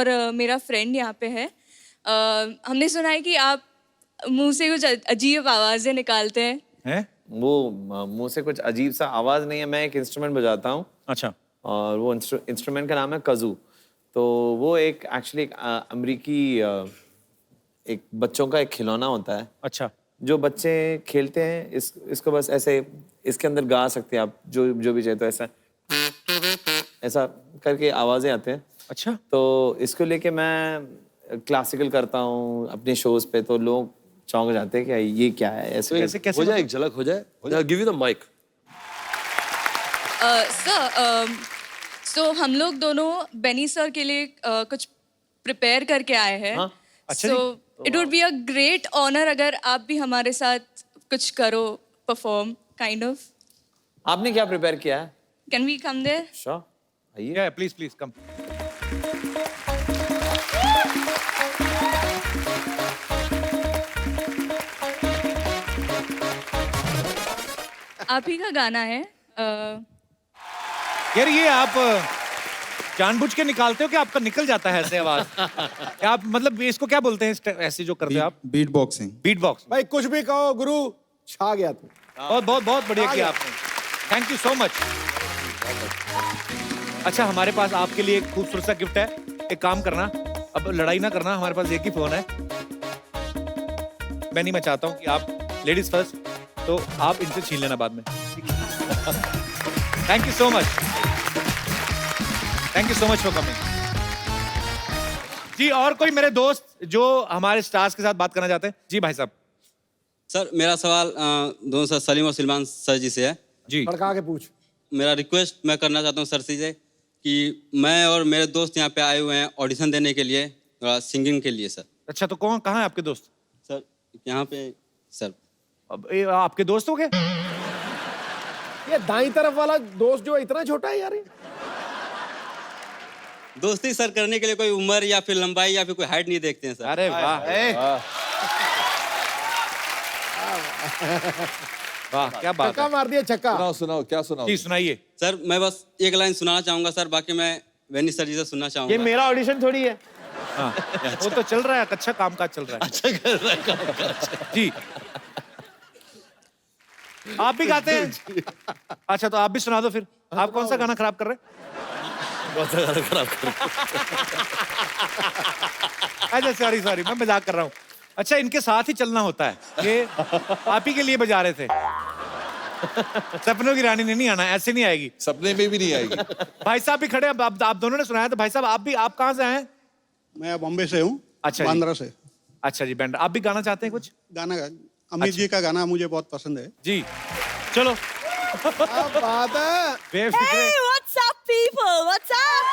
और मेरा फ्रेंड यहाँ पे है। हमने सुना है कि आप मुंह से कुछ अजीब आवाज़ें निकालते हैं। हैं? वो मुंह से कुछ अजीब सा आवाज़ नहीं है, मैं एक इंस्ट्रूमेंट बजाता हूँ। अच्छा। और वो इंस्ट्रूमेंट का नाम है कज़ू। तो वो एक एक्चुअली एक अमेरिकी एक बच्चों का एक खिलौना होता है। अच्छा। जो बच्चे खेलते हैं इसको बस ऐसे इसके अंदर गा सकते हैं आप जो भी चाहे, तो ऐसा करके आवाज़ें आते हैं। अच्छा। तो इसको लेके मैं क्लासिकल करता हूँ अपने शोज पे, तो लोग चौंक जाते हैं कि ये क्या है, ऐसे कैसे हो जाए, एक झलक हो जाए। Give you the mic. सो हम लोग दोनों बेनी सर के लिए कुछ प्रिपेयर करके आए हैं। हाँ? अच्छा so it would be a great honour अगर आप भी हमारे साथ कुछ करो, परफॉर्म काइंड ऑफ। आपने क्या प्रिपेयर किया है? Can we come there? Sure, आइए। Yeah please please come. आप ही का गाना है। यार ये आप जानबूझ के निकालते हो कि आपका निकल जाता है ऐसे आवाज? क्या आप मतलब इसको क्या बोलते हैं ऐसे जो करते हो आप? Beat boxing. Beat box. भाई कुछ भी कहो गुरु, छा गया तू। बहुत बहुत बहुत बढ़िया किया आपने, थैंक यू सो मच। अच्छा, हमारे पास आपके लिए एक खूबसूरत सा गिफ्ट है। एक काम करना, अब लड़ाई ना करना, हमारे पास एक ही फोन है। मैं चाहता हूँ कि आप लेडीज फर्स्ट, तो आप इनसे छीन लेना बाद में। Thank you so much, thank you so much for coming. जी, और कोई मेरे दोस्त जो हमारे स्टार्स के साथ बात करना चाहते हैं? जी भाई साहब। सर, मेरा सवाल दोनों सर सलीम और सलमान सर जी से है। जी। भड़का के पूछ। मेरा रिक्वेस्ट मैं करना चाहता हूँ सर से कि मैं और मेरे दोस्त यहाँ पे आए हुए हैं ऑडिशन देने के लिए, सिंगिंग के लिए सर। अच्छा, तो कहाँ है आपके दोस्त? सर यहाँ पे सर। अब ये आपके दोस्त हो गए? ये दाई तरफ वाला दोस्त जो इतना छोटा है यार। दोस्ती सर करने के लिए कोई उम्र या फिर लंबाई या फिर कोई हाइट नहीं देखते हैं सर। अरे वाह, वाह क्या बात छक्का है। मार दिया, छक्का। सुनाओ सुनाओ, क्या सुनाओ? जी सुनाइए। सर मैं बस एक लाइन सुनाना चाहूंगा सर, बाकी मैं वेनी सर जी से सुनना ये चाहूंगा। मेरा ऑडिशन थोड़ी है। हाँ, वो तो चल रहा है, अच्छा कामकाज चल रहा है। अच्छा कर रहा है कामकाज। जी, आप भी गाते हैं? अच्छा, तो आप भी सुना दो फिर। आप कौन सा गाना खराब कर रहे हैं? बहुत सा गाना खराब कर रहा अच्छा, सॉरी सॉरी, मैं मजाक कर रहा हूँ। अच्छा, इनके साथ ही चलना होता है, ये आप ही के लिए बजा रहे थे। सपनों की रानी ने नहीं आना, ऐसे नहीं आएगी। सपने में भी नहीं आएगी। भाई साहब भी खड़े हैं, आप दोनों ने सुनाया, तो भाई साहब आप कहाँ से हैं? मैं बॉम्बे से हूँ। अच्छा जी। बांद्रा से। अच्छा जी, बैंड। आप भी गाना चाहते हैं कुछ? गाना अमित जी का गाना मुझे बहुत पसंद है। जी, चलो। क्या बात है। Befikre. What's up, people? What's up?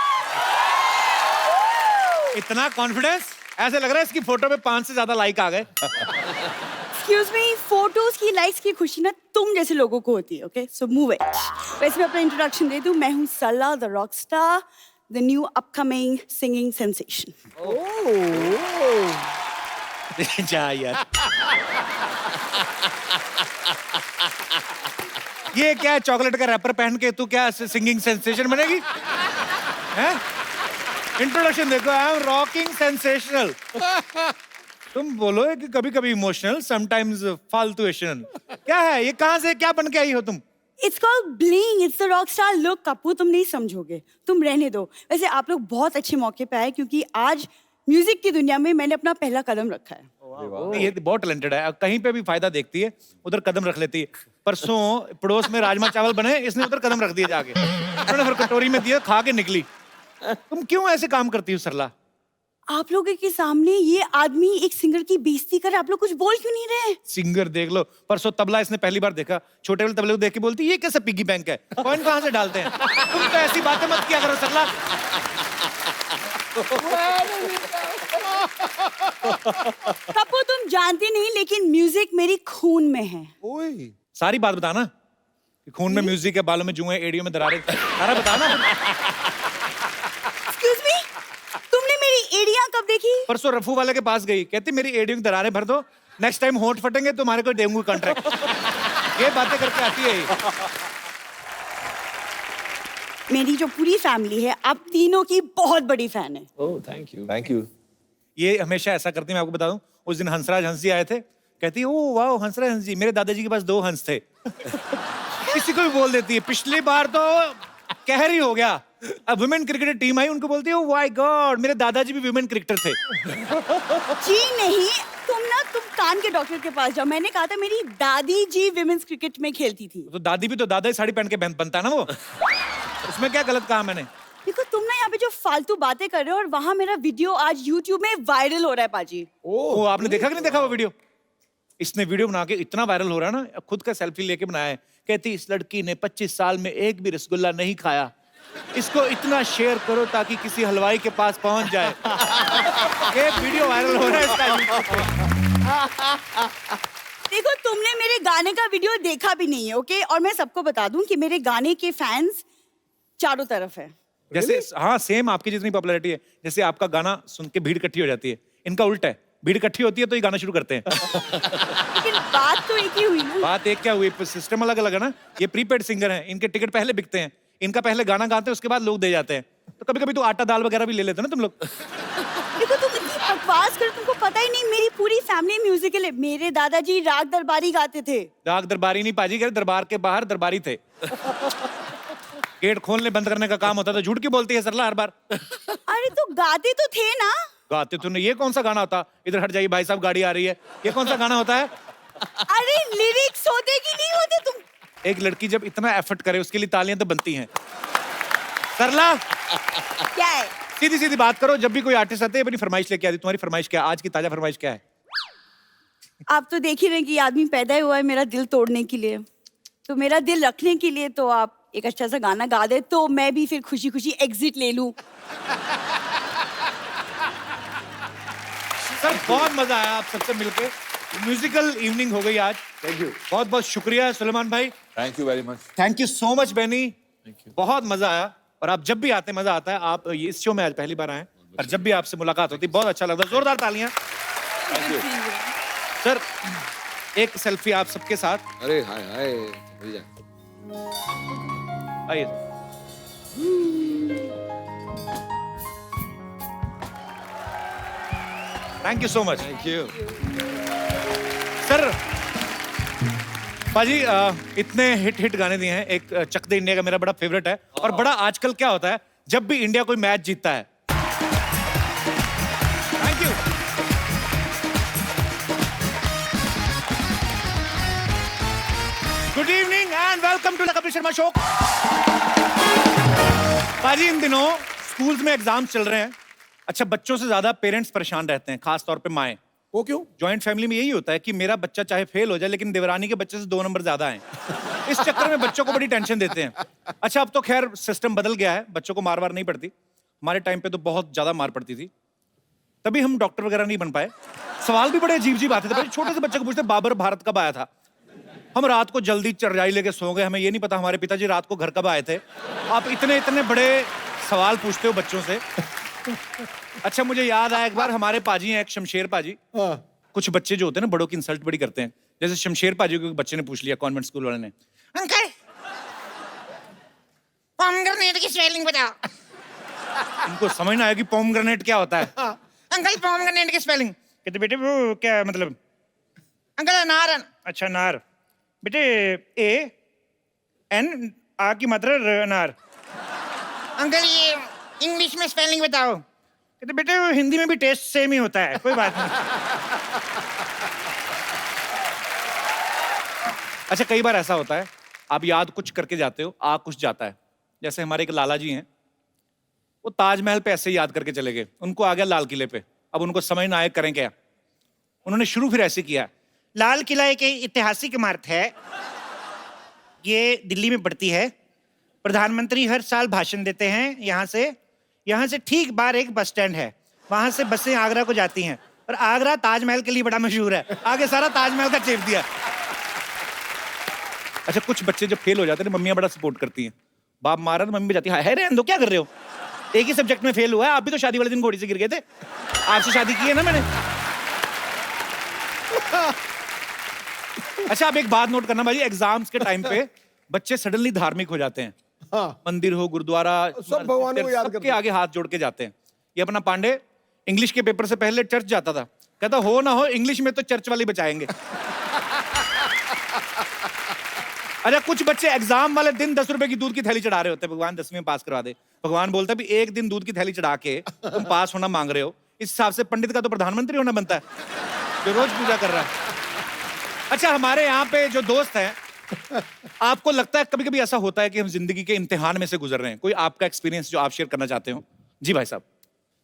इतना कॉन्फिडेंस, ऐसे लग रहा है इसकी फोटो पे 5 से ज्यादा लाइक आ गए। Excuse me, फोटोज की लाइक्स की खुशी ना तुम जैसे लोगों को होती है, ओके? So move it. वैसे मैं अपना इंट्रोडक्शन दे दूं, मैं हूँ सला the rock star, the new upcoming singing sensation. जा यार। ये क्या है, चॉकलेट का रैपर पहन के तू क्या सिंगिंग सेंसेशन बनेगी? हैं? इंट्रोडक्शन देखो, आई एम रॉकिंग सेंसेशनल। तुम बोलो कि कभी कभी इमोशनल, समटाइम्स फालतूएशनल। क्या है ये, कहाँ से क्या बन के आई हो तुम? It's called bling. It's the rock star look. Kapoor, तुम नहीं समझोगे, तुम रहने दो। वैसे आप लोग बहुत अच्छे मौके पे आए, क्योंकि आज म्यूजिक की दुनिया में मैंने अपना पहला कदम रखा है। ये बहुत टैलेंटेड है, कहीं पे भी फायदा देखती है उधर कदम रख लेती है। परसों पड़ोस में राजमा चावल बने, इसने उधर कदम रख दिया जाके, उन्होंने फिर कटोरी में दिया, खा के निकली। तुम क्यों ऐसे काम करती हो सरला? आप लोगों के सामने ये आदमी एक सिंगर की बेइज्जती कर, आप लोग कुछ बोल क्यों नहीं रहे? सिंगर देख लो, परसों तबला इसने पहली बार देखा, छोटे वाले तबले को देख के बोलती ये कैसा पिगी बैंक है, कॉइन कहाँ से डालते हैं? तुम तो ऐसी बातें मत किया करो सरला। कपूर, तुम जानते नहीं, लेकिन म्यूजिक मेरी खून में है। सारी बात बताना, खून में म्यूजिक है, बालों में जुएं, एड़ियों में दरारें, सारा बताना। Excuse me? तुमने मेरी एड़ियां कब देखी? परसों रफू वाले के पास गई, कहती मेरी एड़ियों की दरारें भर दो, नेक्स्ट टाइम होंठ फटेंगे तुम्हारे को देंगे कॉन्ट्रैक्ट। ये बातें करके आती है। मेरी जो पूरी फैमिली है आप तीनों की बहुत बड़ी फैन है। Oh thank you. Thank you. ये हमेशा ऐसा करती है, मैं आपको बता दूं। उस दिन हंसराज हंस जी आए थे, कहती ओ वाह हंसराज हंस जी, मेरे दादाजी के पास 2 हंस थे। किसी को भी बोल देती है। पिछली बार तो कहर ही हो गया। अब वुमेन क्रिकेटर टीम आई, उनको बोलती है ओ माय गॉड मेरे दादाजी भी वुमेन क्रिकेटर थे। जी नहीं, तुम कान के डॉक्टर के पास जाओ। मैंने कहा था मेरी दादी जी विमेंस क्रिकेट में खेलती थी। तो दादी भी तो दादा ही साड़ी पहन के बनता है ना वो। उसमें क्या गलत कहा मैंने? देखो तुम ना यहाँ पे जो फालतू बातें कर रहे हो और वहां मेरा वीडियो आज YouTube में वायरल हो रहा है पाजी। ओ आपने देखा कि नहीं देखा वो वीडियो? इसने वीडियो बना के इतना वायरल हो रहा है ना, खुद का सेल्फी लेके बनाया है। कहती इस लड़की ने 25 साल में एक भी रसगुल्ला नहीं खाया, इसको इतना शेयर करो ताकि किसी हलवाई के पास पहुंच जाए। एक वीडियो वायरल हो रहा है इसका। देखो तुमने मेरे गाने का वीडियो देखा भी नहीं है, ओके? और मैं सबको बता दूं कि मेरे गाने के फैंस चारों तरफ है। जैसे हाँ सेम आपकी जितनी पॉपुलैरिटी है, जैसे आपका गाना सुन के भीड़ इकट्ठी हो जाती है, इनका उल्टा है। भीड़ इकट्ठी होती है तो ये गाना शुरू करते हैं। लेकिन बात तो एक ही हुई ना। बात एक क्या हुई, सिस्टम अलग अलग है ना। ये प्रीपेड सिंगर हैं, इनके टिकट पहले बिकते हैं, इनका पहले गाना गाते हैं उसके बाद लोग दे जाते हैं। तो कभी कभी तो आटा दाल वगैरह भी ले लेते हैं ना तुम लोग। देखो तुम इतनी बकवास कर, तुमको पता ही नहीं मेरी पूरी फैमिली म्यूजिकल है। मेरे दादाजी राग दरबारी गाते थे। राग दरबारी नहीं पाजी, घर दरबार के बाहर दरबारी थे। गेट खोलने बंद करने का काम होता था। झूठ क्यों बोलती है सरला हर बार? अरे तो गाते तो थे ना। गाते तो नहीं। ये कौन सा गाना होता? इधर हट जाइए भाई साहब गाड़ी आ रही है। ये कौन सा गाना होता है? अरे लिरिक्स होते कि नहीं होते तुम? एक लड़की जब इतना एफर्ट करे उसके लिए तालियां तो बनती हैं। सरला क्या है? सीधी सीधी बात करो, जब भी कोई आर्टिस्ट आते हैं अपनी फरमाइश लेके आती। तुम्हारी फरमाइश क्या है? आज की ताजा फरमाइश क्या है? आप तो देख ही रहे कि आदमी पैदा हुआ है मेरा दिल तोड़ने के लिए, तो मेरा दिल रखने के लिए तो आप एक अच्छा सा गाना गा दे तो मैं भी फिर खुशी खुशी एग्जिट ले लूं। सर बहुत मजा आया आप सबसे मिलके। म्यूजिकल इवनिंग हो गई आज। Thank you. बहुत बहुत शुक्रिया सुलेमान भाई। Thank you very much. Thank you so much Benny. बहुत मजा आया और आप जब भी आते मजा आता है। आप ये इस शो में आज पहली बार आए और जब भी आपसे मुलाकात होती बहुत अच्छा लगता है। जोरदार तालियां। सर एक सेल्फी आप सबके साथ। अरे हाय हाय भैया। आइए thank you so much. Thank you. Sir पाजी इतने हिट गाने दिए हैं। एक चक दे इंडिया का मेरा बड़ा फेवरेट है। और बड़ा आजकल क्या होता है जब भी इंडिया कोई मैच जीतता है। Thank you. Good evening and welcome to the Kapil Sharma show. पाजी इन दिनों स्कूल्स में एग्जाम्स चल रहे हैं। अच्छा बच्चों से ज्यादा पेरेंट्स परेशान रहते हैं, खास तौर पे माएं। वो क्यों? जॉइंट फैमिली में यही होता है कि मेरा बच्चा चाहे फेल हो जाए लेकिन देवरानी के बच्चे से 2 नंबर ज्यादा हैं। इस चक्कर में बच्चों को बड़ी टेंशन देते हैं। अच्छा अब तो खैर सिस्टम बदल गया है, बच्चों को मार वार नहीं पड़ती। हमारे टाइम पे तो बहुत ज्यादा मार पड़ती थी, तभी हम डॉक्टर वगैरह नहीं बन पाए। सवाल भी बड़े अजीब अजीब आते थे। छोटे से बच्चे को पूछते बाबर भारत कब आया था। हम रात को जल्दी चरजाई लेके सो गए, हमें ये नहीं पता हमारे पिताजी रात को घर कब आए थे। आप इतने इतने बड़े सवाल पूछते हो बच्चों से। अच्छा मुझे याद आया एक बार हमारे पाजी हैं एक शमशेर पाजी। कुछ बच्चे जो होते हैं ना बड़ों की इंसल्ट बड़ी करते हैं। जैसे शमशेर पाजी को एक बच्चे ने पूछ लिया कॉन्वेंट स्कूल वाले ने, अंकल पोमग्रेनेट की स्पेलिंग बताओ। उनको समझ ना आया कि पोमग्रेनेट क्या होता है। अंकल पोमग्रेनेट की स्पेलिंग। कहते बेटे वो क्या मतलब? अंकल अनार। अच्छा नार बेटे ए एन आ की मात्रा अनार। अंकल ये इंग्लिश में स्पेलिंग बताओ। कहते बेटे वो हिंदी में भी टेस्ट सेम ही होता है, कोई बात नहीं। अच्छा कई बार ऐसा होता है आप याद कुछ करके जाते हो, आ कुछ जाता है। जैसे हमारे एक लाला जी हैं, वो ताजमहल पे ऐसे ही याद करके चले गए, उनको आ गया लाल किले पे। अब उनको समझ ना आए करें क्या। उन्होंने शुरू फिर ऐसे किया, लाल किला एक ऐतिहासिक इमारत है, ये दिल्ली में पड़ती है। प्रधानमंत्री हर साल भाषण देते हैं यहाँ से ठीक बाहर एक बस स्टैंड है, वहां से बसें आगरा को जाती हैं और आगरा ताजमहल के लिए बड़ा मशहूर है। आगे सारा ताजमहल का चेप दिया। अच्छा कुछ बच्चे जब फेल हो जाते हैं मम्मियां बड़ा सपोर्ट करती हैं। बाप मारा तो मम्मी भी जाती है रहने दो क्या कर रहे हो, एक ही सब्जेक्ट में फेल हुआ है। आप भी तो शादी वाले दिन घोड़ी से गिर गए थे, आपसे शादी की है ना मैंने। अच्छा आप एक बात नोट करना भाई, एग्जाम्स के टाइम पे बच्चे सडनली धार्मिक हो जाते हैं। हाँ। मंदिर हो, गुरुद्वारा, सब भगवानों को याद सबके करते हैं। आगे हाथ जोड़ के जाते हैं। ये अपना पांडे इंग्लिश के पेपर से पहले चर्च जाता था, कहता हो ना हो इंग्लिश में तो चर्च वाले बचाएंगे। अच्छा, कुछ बच्चे एग्जाम वाले दिन 10 रुपए की दूध की थैली चढ़ा रहे होते हैं, भगवान 10वीं में पास करवा दे। भगवान बोलता है भी एक दिन दूध की थैली चढ़ा के तुम पास होना मांग रहे हो, इस हिसाब से पंडित का तो प्रधानमंत्री होना बनता है जो रोज पूजा कर रहा है। अच्छा, हमारे यहाँ पे जो दोस्त हैं, आपको लगता है कभी कभी ऐसा होता है कि हम जिंदगी के इम्तिहान में से गुजर रहे हैं? कोई आपका एक्सपीरियंस जो आप शेयर करना चाहते हो? जी भाई साहब।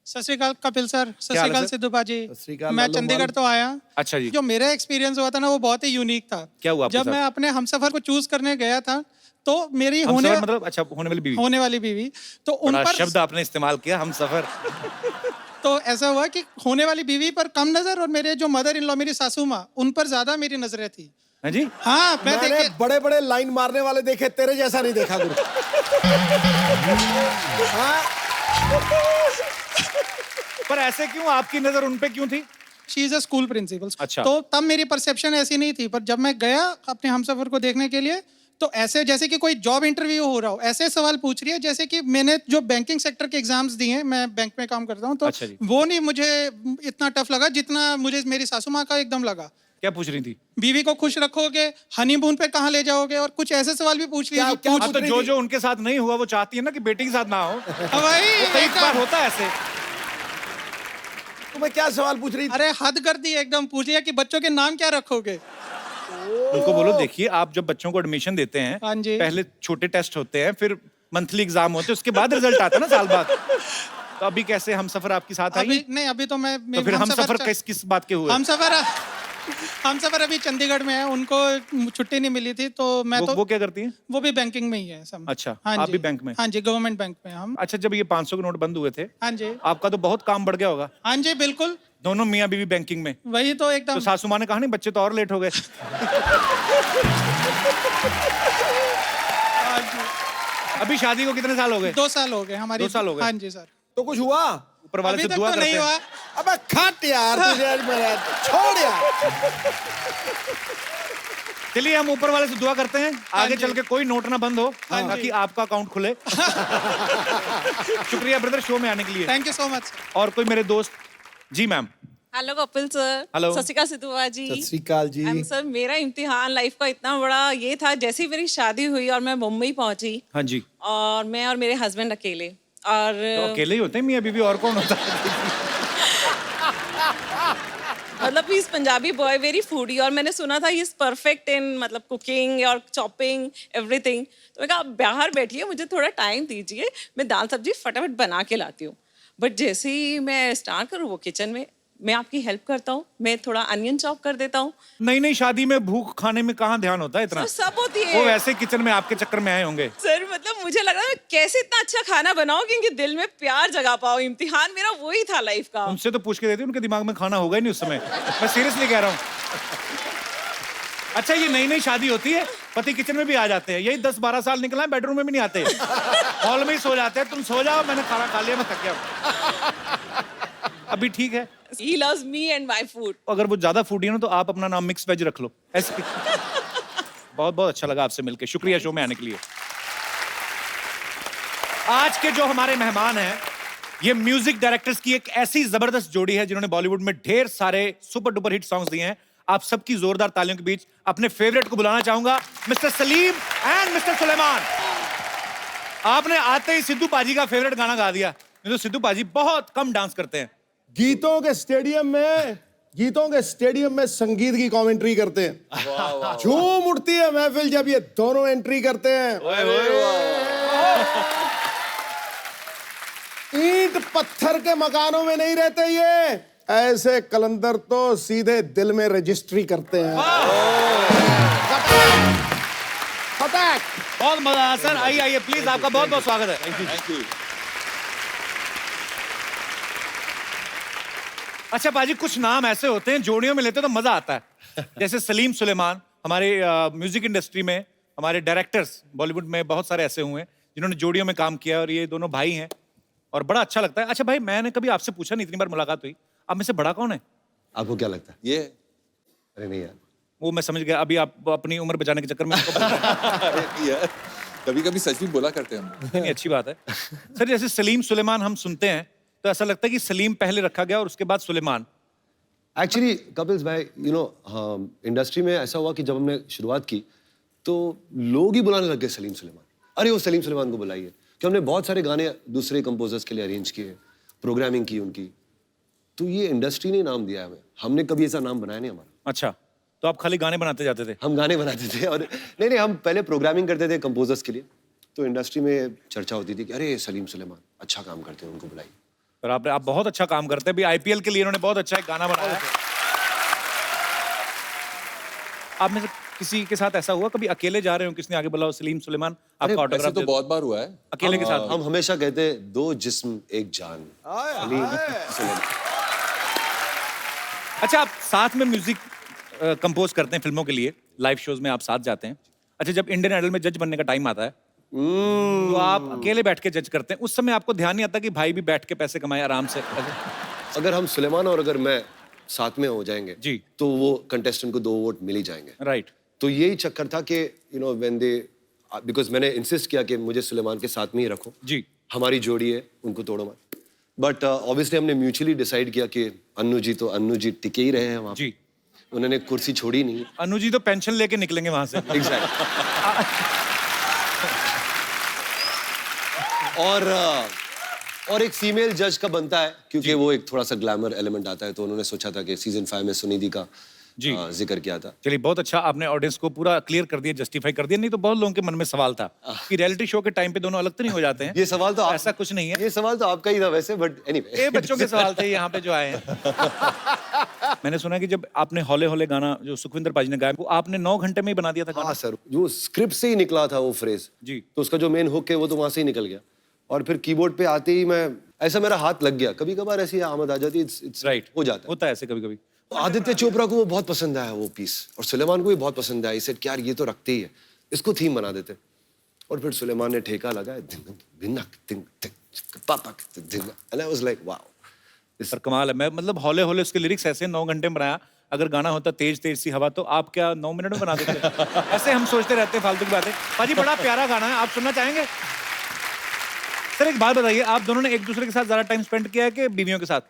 सत श्री अकाल कपिल सर, सत क्या हाल श्री है अकाल सर? सिद्धू बाजी। सत श्री अकाल, मैं लालो चंडीगढ़ माल। तो आया। अच्छा जी। जो मेरा एक्सपीरियंस हुआ था ना वो बहुत ही यूनिक था। क्या हुआ आपके जब साथ? मैं अपने हमसफर को चूज करने गया था तो मेरी हम होने सफर मतलब अच्छा होने वाली बीवी। होने वाली बीवी, तो उन बड़ा पर शब्द आपने इस्तेमाल किया, हम सफर। तो ऐसा हुआ कि होने वाली बीवी पर कम नजर और मेरे जो मदर इन लॉ मेरी सासू माँ उन पर ज्यादा मेरी नजरें थी। है जी। हाँ, मैं मैंने देखे बड़े बड़े लाइन मारने वाले देखे, तेरे जैसा नहीं देखा गुरु। हाँ? पर ऐसे क्यों, आपकी नजर उन पे क्यों थी? She is a school principal. अच्छा। तो तब मेरी परसेप्शन ऐसी नहीं थी, पर जब मैं गया अपने हमसफर को देखने के लिए तो ऐसे जैसे कि कोई जॉब इंटरव्यू हो रहा हो, ऐसे सवाल पूछ रही है जैसे कि मैंने जो बैंकिंग सेक्टर के एग्जाम्स दिए हैं, मैं बैंक में काम करता हूँ, तो अच्छा जी। वो नहीं मुझे इतना टफ लगा जितना मुझे मेरी सासू माँ का एकदम लगा। क्या पूछ रही थी? बीवी को खुश रखोगे, हनीमून पे कहाँ ले जाओगे, और कुछ ऐसे सवाल भी पूछ रही है क्या हाँ, पूछ तो रही जो थी? जो उनके साथ नहीं हुआ वो चाहती है ना कि बेटी के साथ ना हो। वही कई एकदम। बार होता है ऐसे। तुम्हें क्या सवाल पूछ रही थी? अरे हद कर दी एकदम, पूछ लिया कि बच्चों के नाम क्या रखोगे। उनको बोलो देखिए, आप जब बच्चों को एडमिशन देते हैं, हाँ जी। पहले छोटे टेस्ट होते हैं, फिर मंथली एग्जाम होते हैं, उसके बाद रिजल्ट आता है ना साल बाद। तो अभी कैसे हम सफर आपके साथ आई? अभी नहीं, अभी तो मैं तो फिर हम सफर किस किस बात के हुए? हम सफर अभी चंडीगढ़ में है, उनको छुट्टी नहीं मिली थी, तो मैं तो वो क्या करती हैं? वो भी बैंकिंग में ही है सब। अच्छा, हाँ आप जी। भी बैंक में? हाँ जी, गवर्नमेंट बैंक में हम। अच्छा, जब ये 500 के नोट बंद हुए थे, हाँ जी, आपका तो बहुत काम बढ़ गया होगा। हाँ जी, बिल्कुल दोनों मियाँ बीवी बैंकिंग में। वही तो एकदम। तो सासू माँ ने कहा नहीं बच्चे तो और लेट हो गए। हाँ जी। अभी शादी को कितने साल हो गए? 2 साल हो गए हमारी। 2 साल हो गए? हाँ जी सर। तो कुछ हुआ? ऊपर वाले अभी से तक दुआ तो करते नहीं हैं। हुआ। अबे खट यार, तुझे आज मेरा छोड़ यार। चलिए हम ऊपर वाले से दुआ करते हैं, आगे जी। चल के कोई नोट ना बंद हो, ताकि आपका अकाउंट खुले। शुक्रिया ब्रदर शो में आने के लिए। Thank you so much. और कोई मेरे दोस्त? जी ma'am. Hello Kapil sir. Hello. सत श्री अकाल सिद्धू बाजी। सत श्री अकाल जी। एंड सर, मेरा इम्तिहान लाइफ का इतना बड़ा ये था, जैसे ही मेरी शादी हुई और मैं मुंबई पहुंची, हाँ जी। और मैं और मेरे हस्बैंड अकेले, और तो अकेले ही होते हैं मियाँ बीवी, और कौन होता है? मतलब ही पंजाबी बॉय, वेरी फूडी, और मैंने सुना था ही इज परफेक्ट इन मतलब कुकिंग और चॉपिंग एवरीथिंग। तो मैं कहा आप बाहर बैठिए, मुझे थोड़ा टाइम दीजिए, मैं दाल सब्जी फटाफट बना के लाती हूँ। बट जैसे ही मैं स्टार्ट करूँ वो किचन में, मैं आपकी हेल्प करता हूँ, मैं थोड़ा अनियन चॉप कर देता हूँ। नहीं नहीं, शादी में भूख खाने में कहाँ ध्यान होता है इतना? तो सब होती वो है वैसे किचन में आपके चक्कर में आए होंगे। सर। मतलब मुझे लग रहा है मैं कैसे इतना अच्छा खाना बनाऊं कि इनके दिल में प्यार जगा पाऊं। इम्तिहान मेरा वही था लाइफ का। उनसे तो पूछ के देती, उनके दिमाग में खाना होगा ही नहीं उस समय। मैं सीरियसली कह रहा हूँ। अच्छा, ये नई नई शादी होती है, पति किचन में भी आ जाते हैं, यही 10-12 साल निकला है, बेडरूम में भी नहीं आते, हॉल में ही सो जाते हैं। तुम सो जाओ, मैंने खाना खा लिया, मैं थक गया। अभी ठीक है। He loves me and my food. अगर वो ज्यादा फूडी है ना तो आप अपना नाम मिक्स वेज रख लो ऐसे। बहुत बहुत अच्छा लगा आपसे मिलकर, शुक्रिया शो में आने के लिए। आज के जो हमारे मेहमान हैं, ये म्यूजिक डायरेक्टर्स की एक ऐसी जबरदस्त जोड़ी है जिन्होंने बॉलीवुड में ढेर सारे सुपर डुपर हिट सॉन्ग्स दिए हैं। आप सबकी जोरदार तालियों के बीच अपने फेवरेट को बुलाना चाहूंगा, mister Salim and mister Sulaiman. आपने आते ही सिद्धू पाजी का फेवरेट गाना गा दिया, नहीं तो सिद्धू पाजी बहुत कम डांस करते हैं। गीतों के स्टेडियम में संगीत की कमेंट्री करते हैं। झूम उठती है महफिल जब ये दोनों एंट्री करते हैं। ईंट पत्थर के मकानों में नहीं रहते ये, ऐसे कलंदर तो सीधे दिल में रजिस्ट्री करते हैं। फटाक। बहुत मजा आया सर, आइए आइए प्लीज, आपका बहुत बहुत स्वागत है। Thank you. अच्छा पाजी, कुछ नाम ऐसे होते हैं जोड़ियों में लेते तो मजा आता है। जैसे सलीम सुलेमान, हमारे म्यूजिक इंडस्ट्री में हमारे डायरेक्टर्स बॉलीवुड में बहुत सारे ऐसे हुए हैं जिन्होंने जोड़ियों में काम किया, और ये दोनों भाई हैं और बड़ा अच्छा लगता है। अच्छा भाई, मैंने कभी आपसे पूछा नहीं, इतनी बार मुलाकात हुई, आप में से बड़ा कौन है? आपको क्या लगता है? ये अरे नहीं यार, वो मैं समझ गया, अभी आप अपनी उम्र बचाने के चक्कर में उसको अरे यार, कभी कभी सच भी बोला करते हैं हम। नहीं, अच्छी बात है सर। जैसे सलीम सुलेमान हम सुनते हैं तो ऐसा लगता है कि सलीम पहले रखा गया और उसके बाद सुलेमान। एक्चुअली कपिल्स भाई यू नो इंडस्ट्री में ऐसा हुआ कि जब हमने शुरुआत की तो लोग ही बुलाने लग गए सलीम सुलेमान, अरे वो सलीम सुलेमान को बुलाइए, कि हमने बहुत सारे गाने दूसरे कंपोजर्स के लिए अरेंज किए, प्रोग्रामिंग की उनकी, तो ये इंडस्ट्री ने नाम दिया हमें, हमने कभी ऐसा नाम बनाया नहीं हमारा। अच्छा, तो आप खाली गाने बनाते जाते थे? हम गाने बनाते थे और नहीं हम पहले प्रोग्रामिंग करते थे कंपोजर्स के लिए, तो इंडस्ट्री में चर्चा होती थी कि अरे सलीम सुलेमान अच्छा काम करते हैं, उनको बुलाइए। पर आप बहुत अच्छा काम करते हैं। अभी आईपीएल के लिए इन्होंने बहुत अच्छा एक गाना बनाया है। आप में से किसी के साथ ऐसा हुआ कभी अकेले जा रहे हो, किसने आगे बुलाओ सलीम सुलेमान आपका वैसे ऑटोग्राफ तो बहुत बार हुआ है। अकेले के साथ? हम हमेशा कहते हैं 2 जिस्म 1 जान, सलीम सुलेमान। अच्छा, आप साथ में म्यूजिक कंपोज करते हैं फिल्मों के लिए, लाइव शोज में आप साथ जाते हैं। अच्छा, जब इंडियन आइडल में जज बनने का टाइम आता है तो आप अकेले बैठ के जज करते हैं, उस समय आपको ध्यान नहीं आता कि भाई भी बैठ के पैसे कमाए आराम से? अगर हम सुलेमान और अगर मैं साथ में हो जाएंगे जी, तो वो कंटेस्टेंट को 2 वोट मिल ही जाएंगे। राइट। तो यही चक्कर था कि you know when they, because मैंने इंसिस्ट किया कि मुझे सुलेमान के साथ में ही रखो जी, हमारी जोड़ी है, उनको तोड़ो मत। बट ऑब्वियसली हमने म्यूचुअली डिसाइड किया कि अन्नू जी टिके ही रहे हैं वहाँ जी। उन्होंने कुर्सी छोड़ी नहीं। अनु जी तो पेंशन लेके निकलेंगे वहां से। और एक फीमेल जज का बनता है क्योंकि वो एक थोड़ा सा ग्लैमर एलिमेंट आता है, तो उन्होंने सोचा था कि सीजन 5 में सुनिधि का जिक्र किया था। चलिए, बहुत अच्छा, आपने ऑडियंस को पूरा क्लियर कर दिया, जस्टिफाई कर दिया। नहीं तो बहुत लोगों के मन में सवाल था कि रियलिटी शो के टाइम पे दोनों अलग तो नहीं हो जाते हैं? ये सवाल तो ऐसा कुछ नहीं है, ये सवाल तो आपका ही था वैसे, बट एनीवे ये बच्चों के सवाल थे यहाँ पे जो आए हैं। मैंने सुना कि जब आपने हौले हौले गाना जो सुखविंदर पाजी ने गाया वो आपने 9 घंटे में ही बना दिया था गाना? हाँ सर, जो स्क्रिप्ट से ही निकला था वो फ्रेज जी, तो उसका जो मेन हुक है वो तो वहां से ही निकल गया, और फिर कीबोर्ड पे आते ही मैं ऐसा मेरा हाथ लग गया। कभी कभार ऐसी आमद आ जाती है, इट्स राइट, हो जाता है, होता है ऐसे कभी कभी। आदित्य चोपड़ा को वो बहुत पसंद आया वो पीस, और सुलेमान को भी बहुत पसंद आया। इसे यार ये तो रखते ही है, इसको थीम बना देते। और फिर सुलेमान ने ठेका लगाया, पर कमाल है। मैं मतलब हौले हौले उसके लिरिक्स ऐसे 9 घंटे में बनाया, अगर गाना होता तेज तेज सी हवा तो आप क्या 9 मिनट में बना देते? ऐसे हम सोचते रहते हैं फालतू की बातें। पाजी, बड़ा प्यारा गाना है, आप सुनना चाहेंगे? सर एक बात बताइए, आप दोनों ने एक दूसरे के साथ ज्यादा टाइम स्पेंड किया है कि बीवियों के साथ?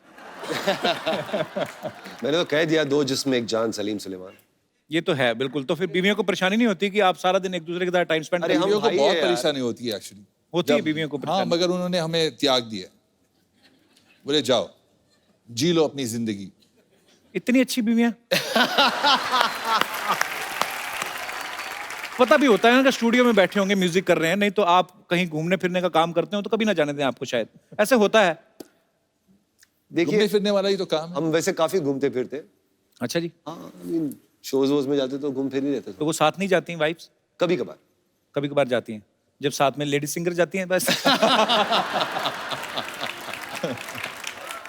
मैंने तो कह दिया 2 जिस्म 1 जान, सलीम सुलेमान। ये तो है बिल्कुल। तो फिर बीवियों को परेशानी नहीं होती कि आप सारा दिन एक दूसरे के साथ टाइम स्पेंड? अरे हम बीवियों को भाई बहुत है यार। परेशानी होती है एक्चुअली। होती है बीवियों को हाँ, परेशानी? मगर उन्होंने हमें त्याग दिया, बोले जाओ जी लो अपनी जिंदगी। इतनी अच्छी बीवियां? पता भी होता है ना कि स्टूडियो में बैठे होंगे म्यूजिक कर रहे हैं, नहीं तो आप कहीं घूमने फिरने का काम करते हो तो कभी ना जाने दें आपको, शायद ऐसे होता है। देखिए घूमने फिरने वाला ही तो काम है। हम वैसे काफी घूमते फिरते। अच्छा जी। हाँ, शोज वोज में जाते तो घूम फिर ही रहते तो वो साथ नहीं जाती वाइफ्स? कभी कभार। कभी कभार जाती हैं, जब साथ में लेडी सिंगर जाती हैं बस।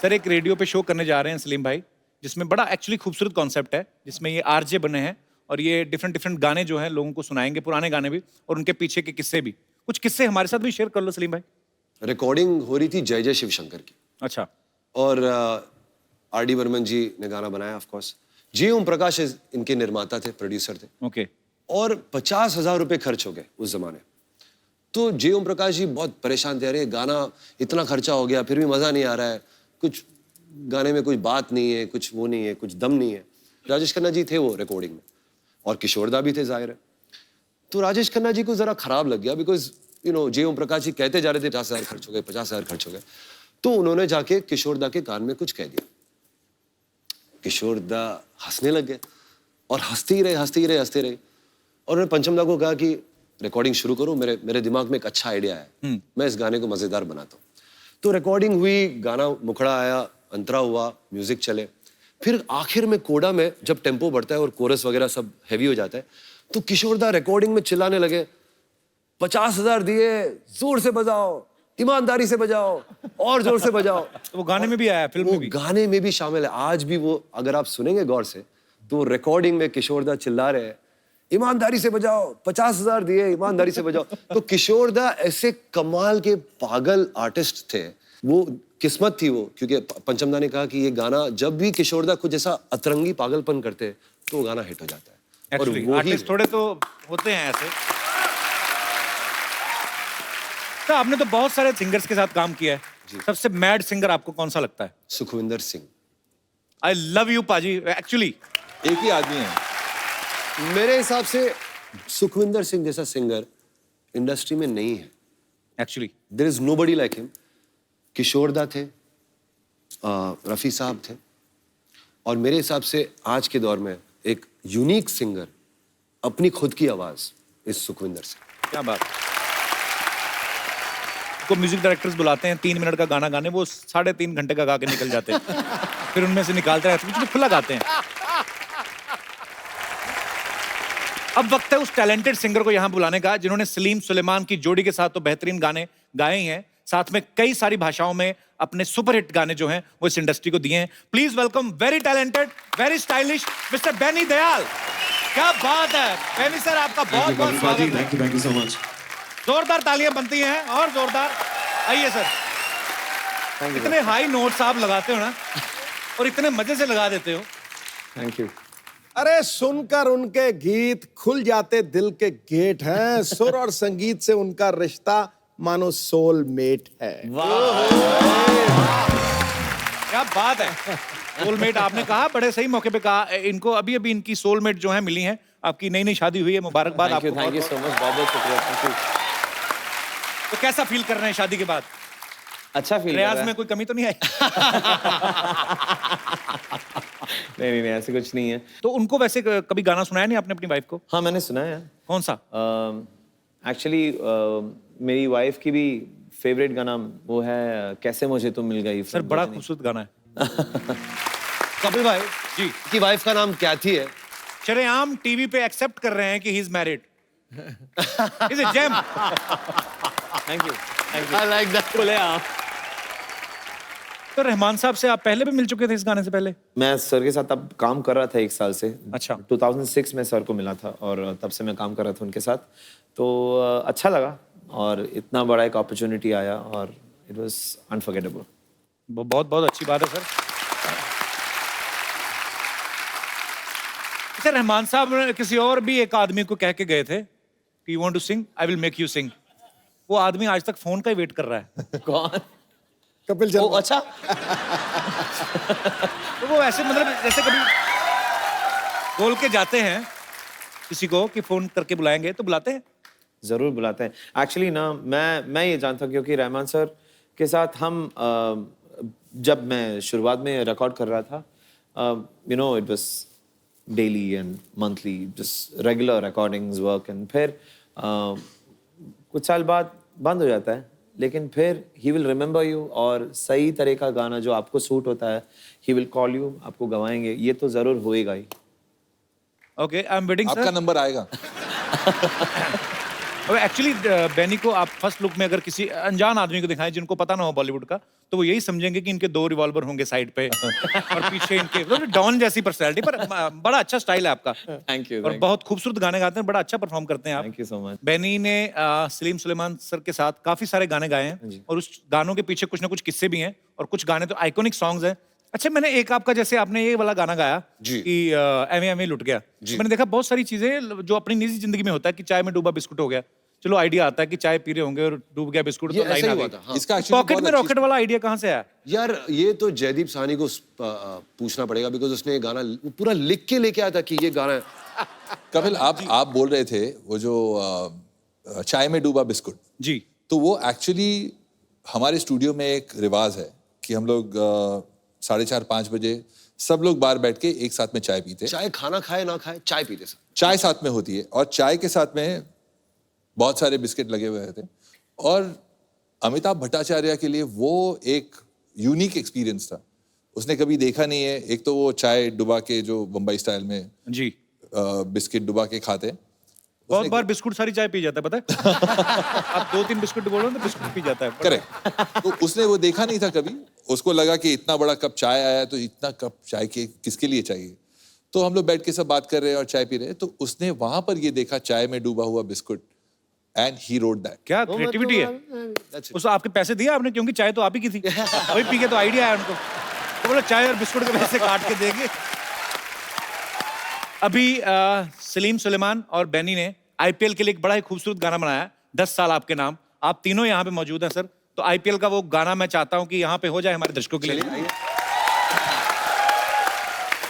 सर एक रेडियो पे शो करने जा रहे हैं सलीम भाई, जिसमें बड़ा एक्चुअली खूबसूरत कॉन्सेप्ट है, जिसमें ये आरजे बने हैं और ये डिफरेंट डिफरेंट गाने जो हैं लोगों को सुनाएंगे, पुराने गाने भी और उनके पीछे के किस्से भी। कुछ किस्से हमारे साथ भी शेयर कर लो सलीम भाई। रिकॉर्डिंग हो रही थी जय जय शिवशंकर की। अच्छा। और आर.डी. बर्मन जी ने गाना बनाया, ऑफ कोर्स। जी ओम प्रकाश इनके निर्माता थे, प्रोड्यूसर थे। ओके। और 50,000 रुपए खर्च हो गए उस जमाने। तो जी ओम प्रकाश जी बहुत परेशान थे, अरे गाना इतना खर्चा हो गया फिर भी मजा नहीं आ रहा है, कुछ गाने में कोई बात नहीं है, कुछ वो नहीं है, कुछ दम नहीं है। राजेश खन्ना जी थे वो रिकॉर्डिंग में, और किशोरदा भी थे जाहिर है। तो राजेश खन्ना जी को जरा खराब लग गया, बिकॉज यू नो जी ओम प्रकाश जी कहते जा रहे थे 50,000 खर्च हो गए, 50,000 खर्च हो गए। तो उन्होंने जाके किशोरदा के कान में कुछ कह दिया। किशोरदा हंसने लग गए और हंसते ही रहे। और उन्होंने पंचमदा को कहा कि रिकॉर्डिंग शुरू करो, मेरे दिमाग में एक अच्छा आइडिया है, मैं इस गाने को मजेदार बनाता हूँ। तो रिकॉर्डिंग हुई, गाना मुखड़ा आया, अंतरा हुआ, म्यूजिक चले। फिर आखिर में कोडा में जब टेम्पो बढ़ता है और कोरस वगैरह सब हैवी हो जाता है, तो किशोरदा रिकॉर्डिंग में चिल्लाने लगे, 50,000 दिए, जोर से बजाओ, ईमानदारी से बजाओ, और जोर से बजाओ। तो वो गाने में भी आया, फिल्म में भी? गाने में भी शामिल है। आज भी वो अगर आप सुनेंगे गौर से तो रिकॉर्डिंग में किशोरदा चिल्ला रहे हैं, ईमानदारी से बजाओ, 50,000 दिए, ईमानदारी से बजाओ। तो किशोरदा ऐसे कमाल के पागल आर्टिस्ट थे, वो किस्मत थी वो, क्योंकि पंचमदा ने कहा कि ये गाना जब भी किशोरदा कुछ ऐसा अतरंगी पागलपन करते तो वो गाना हिट हो जाता है। और Actually, वो आर्टिस्ट थोड़े तो होते हैं ऐसे। तो आपने तो बहुत सारे सिंगर्स के साथ काम किया है, सबसे मैड सिंगर आपको कौन सा लगता है? Sukhwinder Singh. I love you पाजी, एक्चुअली एक ही आदमी है। मेरे हिसाब से सुखविंदर सिंह जैसा सिंगर इंडस्ट्री में नहीं है। Actually there is nobody like him. Kishore da थे, रफी साहब थे, और मेरे हिसाब से आज के दौर में एक यूनिक सिंगर अपनी खुद की आवाज इस सुखविंदर सिंह। क्या बात। को म्यूजिक डायरेक्टर्स बुलाते हैं 3 मिनट का गाना गाने, वो 3.5 घंटे का गा के निकल जाते हैं। फिर उनमें से निकालते हैं, कुछ खुला गाते हैं। अब वक्त है उस टैलेंटेड सिंगर को यहाँ बुलाने का जिन्होंने सलीम सुलेमान की जोड़ी के साथ तो बेहतरीन गाने गाए ही हैं, साथ में कई सारी भाषाओं में अपने सुपरहिट गाने जो हैं वो इस इंडस्ट्री को दिए हैं। Please welcome very talented, very stylish mister Benny Dayal. क्या बात है बेनी सर, आपका बहुत बहुत स्वागत है। Thank you so much. जोरदार तालियां बनती हैं और जोरदार। आइए सर। इतने हाई नोट्स आप लगाते हो ना, और इतने मजे से लगा देते हो। Thank you. अरे सुनकर उनके गीत खुल जाते दिल के गेट हैं। सुर और संगीत से उनका रिश्ता मानो सोलमेट है। क्या बात है। सोलमेट आपने कहा, बड़े सही मौके पे कहा। इनको अभी अभी इनकी सोलमेट जो है मिली हैं। आपकी नई नई शादी हुई है, मुबारकबाद आपको। थैंक यू सो मच, बहुत बहुत शुक्रिया। Thank you. तो कैसा फील कर रहे हैं शादी के बाद? अच्छा फील रियाज में कोई कमी तो नहीं आई? नहीं, ऐसे कुछ नहीं है। तो उनको वैसे कभी गाना सुनाया नहीं आपने अपनी वाइफ को? हाँ, मैंने सुना है। कौन सा? एक्चुअली मेरी वाइफ की भी फेवरेट गाना वो है कैसे मुझे तुम मिल गई। सर बड़ा खूबसूरत गाना है। कपिल भाई जी की वाइफ का नाम क्या थी है? शरेआम टीवी पे एक्सेप्ट कर रहे हैं कि he is married. Is a gem. Thank you. I like that. बोले आप। तो रहमान साहब से आप पहले भी मिल चुके थे इस गाने से पहले? मैं सर के साथ अब काम कर रहा था 1 साल से। अच्छा। 2006 में सर को मिला था और तब से मैं काम कर रहा था उनके साथ। तो अच्छा लगा और इतना बड़ा एक अपॉर्चुनिटी आया और इट वाज अनफॉरगेटेबल। बहुत बहुत अच्छी बात है सर। सर रहमान साहब किसी और भी एक आदमी को कह के गए थे कि you want to sing, I will make you sing. वो आदमी आज तक फोन का ही वेट कर रहा है। कौन? कपिल शर्मा। अच्छा। तो वो ऐसे मतलब जैसे कभी बोल के जाते हैं किसी को कि फोन करके बुलाएंगे, तो बुलाते हैं? जरूर बुलाते हैं। एक्चुअली ना मैं ये जानता हूँ क्योंकि रहमान सर के साथ हम जब मैं शुरुआत में रिकॉर्ड कर रहा था, you know it was daily and monthly just regular recordings work, and फिर कुछ साल बाद बंद हो जाता है, लेकिन फिर ही विल रिमेंबर यू और सही तरह का गाना जो आपको सूट होता है ही विल कॉल यू, आपको गवाएंगे। ये तो जरूर होएगा ही। Okay, I am waiting sir. आपका नंबर आएगा। एक्चुअली बेनी को आप फर्स्ट लुक में अगर किसी अनजान आदमी को दिखाएं जिनको पता ना हो बॉलीवुड का, तो वो यही समझेंगे कि इनके 2 रिवॉल्वर होंगे साइड पे और पीछे इनके डॉन जैसी पर्सनैलिटी। पर बड़ा अच्छा स्टाइल है आपका। Thank you. और बहुत खूबसूरत गाने गाते हैं, बड़ा अच्छा परफॉर्म करते हैं आप। Thank you so much. Benny ने सलीम सुलेमान सर के साथ काफी सारे गाने गाए हैं और उस गानों के पीछे कुछ ना कुछ किस्से भी हैं और कुछ गाने तो आइकॉनिक सॉन्ग्स हैं। अच्छा, मैंने एक आपका जैसे आपने ये वाला गाना गाया कि एवे एवे लुट गया, तो मैंने देखा बहुत सारी चीजें जो अपनी निजी जिंदगी में होता है कि चाय में डूबा बिस्कुट हो गया। चलो आइडिया आता है कि चाय पी रहे होंगे और डूब गया बिस्कुट, तो लाइन आ गई। हाँ। इसका actually पॉकेट बहुत में अच्छी- रॉकेट वाला आइडिया कहाँ से आया? यार ये तो जयदीप साहनी को पूछना पड़ेगा, बिकॉज उसने ये गाना पूरा लिख के लेके आया था कि ये गाना है। कपिल, आप बोल रहे थे वो जो चाय में डूबा बिस्कुट जी, तो वो एक्चुअली हमारे स्टूडियो में एक रिवाज है कि हम लोग 4:30-5 बजे सब लोग बाहर बैठ के एक साथ में चाय पीते हैं। चाहे खाना खाए ना खाए चाय पीते सब। चाय साथ में होती है और चाय के साथ में बहुत सारे बिस्किट लगे हुए थे और अमिताभ भट्टाचार्य के लिए वो एक यूनिक एक्सपीरियंस था। उसने कभी देखा नहीं है। एक तो वो चाय डुबा के जो बम्बई स्टाइल में जी बिस्किट डुबा के खाते हैं। बहुत बार बिस्कुट सारी चाय पी जाता है, पता है? आप 2-3 बिस्कुट बोलो तो बिस्कुट पी जाता है। करेक्ट। तो उसने वो देखा नहीं था कभी। उसको लगा कि इतना बड़ा कप चाय आया है तो इतना कप चाय के किसके लिए चाहिए। तो हम लोग बैठ के सब बात कर रहे हैं और चाय पी रहे हैं, तो उसने वहां पर ये देखा चाय में डूबा हुआ biscuit and he wrote that. क्या क्रिएटिविटी है। उस आपके पैसे दिए आपने, क्योंकि चाय तो आप ही की थी। अभी पी के तो आइडिया आया उनको, तो बोला चाय और बिस्कुट के पैसे काट के देंगे। अभी सलीम सुलेमान और बेनी ने आईपीएल के लिए एक बड़ा ही खूबसूरत गाना बनाया, 10 साल आपके नाम। आप तीनों यहाँ पे मौजूद हैं सर, तो आईपीएल का वो गाना मैं चाहता हूँ कि यहाँ पे हो जाए हमारे दर्शकों के लिए।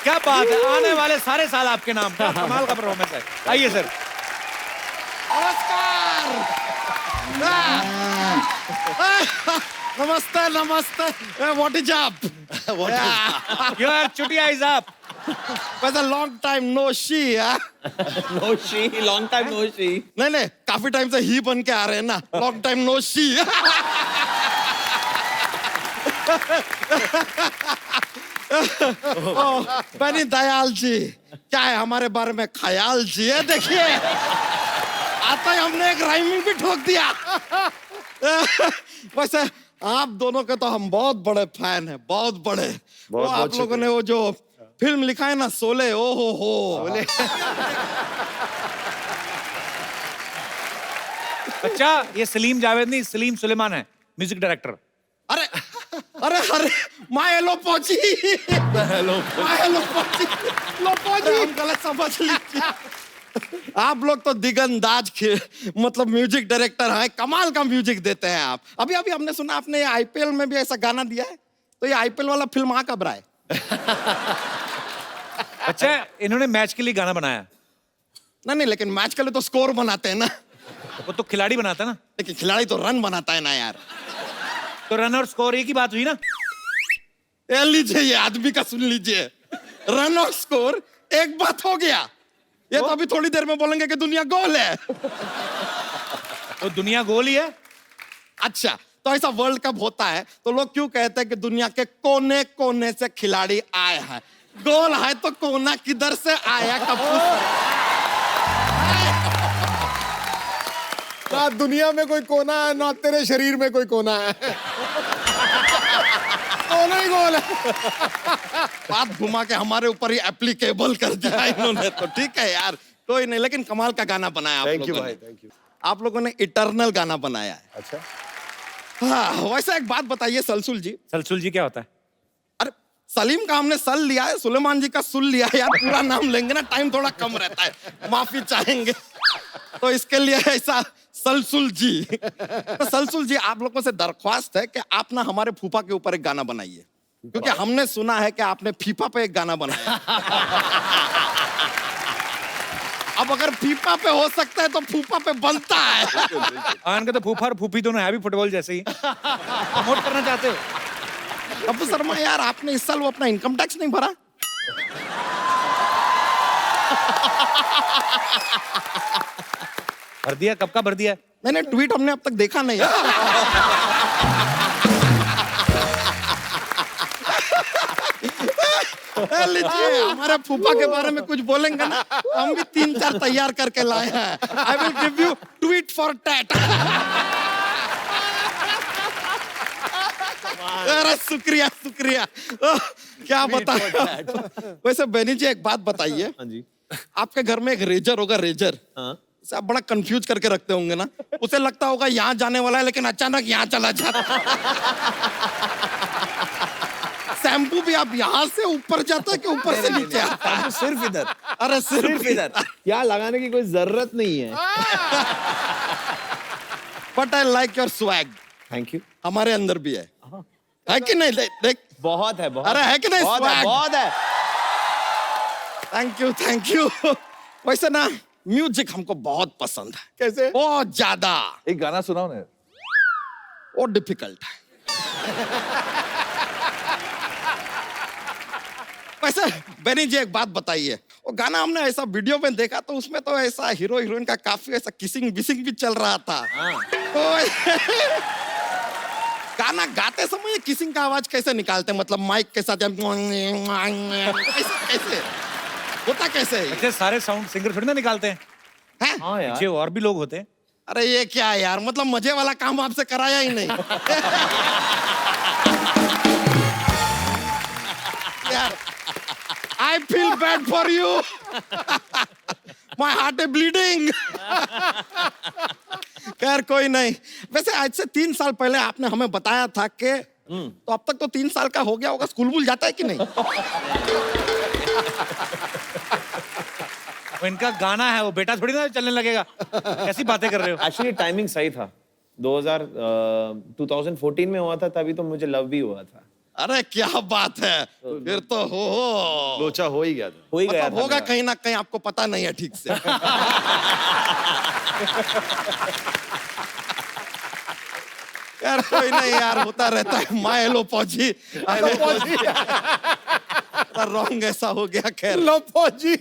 क्या बात है, आने वाले सारे साल आपके नाम का कमाल का परफॉर्मेंस है। आइए सर। नमस्ते नमस्ते, व्हाट इज अप? योर चुटिया इज अप। वैसे long time no she. No she, long time no she. नहीं, काफी टाइम से ही बन के आ रहे हैं ना, लॉन्ग टाइम नो शी। बनी दयाल जी, क्या है हमारे बारे में ख्याल जी है? देखिए आता ही हमने एक राइमिंग भी ठोक दिया। वैसे आप दोनों के तो हम बहुत बड़े फैन हैं, बहुत बड़े। वो आप लोगों ने वो जो फिल्म लिखा है ना, शोले, ओ हो। अच्छा, ये सलीम जावेद नहीं, सलीम सुलेमान है म्यूजिक डायरेक्टर। अरे अरे अरे, माय हेलो पहुंची, हम गलत समझ लीजिए। आप लोग तो दिगंदाज मतलब म्यूजिक डायरेक्टर हैं, कमाल का म्यूजिक देते हैं आप। अभी अभी हमने सुना आपने आईपीएल में भी ऐसा गाना दिया है, तो ये आईपीएल वाला फिल्म आ कब रहा है? अच्छा, इन्होंने मैच के लिए गाना बनाया? नहीं, लेकिन मैच के लिए तो स्कोर बनाते हैं ना। वो तो खिलाड़ी बनाता है ना। लेकिन खिलाड़ी तो रन बनाता है ना यार। तो रन और स्कोर एक ही बात हुई ना। ये लीजिए, ये आदमी का सुन लीजिए, रन और स्कोर एक बात हो गया। ये तो अभी थोड़ी देर में बोलेंगे कि दुनिया गोल है। तो दुनिया गोल ही है। अच्छा, तो ऐसा वर्ल्ड कप होता है तो लोग क्यों कहते हैं कि दुनिया के कोने कोने से खिलाड़ी आए हैं? गोल है तो कोना किधर से आया? ना दुनिया में कोई कोना है, ना तेरे शरीर में कोई कोना है। कोना ही गोल है। बात घुमा के हमारे ऊपर ही एप्लीकेबल कर दिया इन्होंने। तो ठीक है यार, कोई नहीं, लेकिन कमाल का गाना बनाया आप लोगों ने। थैंक यू भाई, थैंक यू। आप लोगों ने इटर्नल गाना बनाया है। अच्छा, हाँ, वैसे एक बात बताइए सलसुल जी। सलसुल जी क्या होता है? अरे सलीम का हमने सल लिया है, सुलेमान जी का सुल लिया है यार। पूरा नाम लेंगे ना, टाइम थोड़ा कम रहता है, माफी चाहेंगे। तो इसके लिए ऐसा सलसुल जी। तो सलसुल जी, आप लोगों से दरख्वास्त है कि आप ना हमारे फूफा के ऊपर एक गाना बनाइए, क्योंकि हमने सुना है कि आपने फीफा पे एक गाना बनाया। अब अगर फीफा पे हो सकता है तो फूफा पे बनता है। आन के तो फूफा और फूफी दोनों है भी फुटबॉल जैसे ही। प्रमोट करना चाहते हो? अबू शर्मा यार, आपने इस साल वो अपना इनकम टैक्स नहीं भरा? भर दिया? कब का भर दिया? मैंने ट्वीट हमने अब तक देखा नहीं है। लीजिए, हमारे फूफा के बारे में कुछ बोलेंगे ना, हम भी 3-4 तैयार करके लाए हैं। I will give you tweet for tat. अरे शुक्रिया शुक्रिया। क्या बता। वैसे बेनी जी, एक बात बताइए। हाँ जी। आपके घर में एक रेजर होगा, रेजर। हाँ। आप बड़ा कंफ्यूज करके रखते होंगे ना। उसे लगता होगा यहाँ जाने वाला है, लेकिन अचानक यहाँ चला जाता। शैम्पू भी आप यहाँ से ऊपर जाता है कि ऊपर से नीचे आता है? सिर्फ इधर। अरे सिर्फ इधर। यहाँ लगाने की कोई जरूरत नहीं है। But I like your swag. Thank you. हमारे अंदर भी है कि नहीं? देख, बहुत है, बहुत। अरे है कि नहीं? बहुत है, swag? बहुत है। Thank you thank you. वैसे ना म्यूजिक हमको बहुत पसंद है। कैसे? बहुत ज्यादा। एक गाना सुनाओ ना। वो डिफिकल्ट है। वैसे बेनी जी, एक बात बताइए, वो गाना हमने ऐसा वीडियो में देखा तो उसमें तो ऐसा हीरो हीरोइन का काफी ऐसा किसिंग बिसिंग भी चल रहा था। तो गाना गाते समय किसिंग का आवाज कैसे निकालते हैं? मतलब माइक के साथ कैसे होता, कैसे है? अच्छा, सारे साउंड सिंगर थोड़ी ना निकालते हैं। हाँ यार। पीछे और भी लोग होते हैं। अरे ये क्या है यार, मतलब मजे वाला काम आपसे कराया ही नहीं। यार, I feel bad for you. My heart is bleeding. खैर कोई नहीं। वैसे आज से 3 साल पहले आपने हमें बताया था कि तो अब तक तो 3 साल का हो गया होगा, स्कूल वूल जाता है कि नहीं? वो इनका गाना है, वो बेटा थोड़ी ना चलने लगेगा। कैसी बातें कर रहे हो? एक्चुअली टाइमिंग सही था। 2014 में हुआ था, तभी तो मुझे लव भी हुआ था। अरे क्या बात है, फिर तो हो लोचा हो ही गया था। हो ही गया मतलब था होगा मेरा। कहीं ना कहीं, आपको पता नहीं है ठीक से। यार कोई नहीं यार, होता रहता है। माय हेलो फौजी, रॉन्ग ऐसा हो गया। खैर लो फौजी।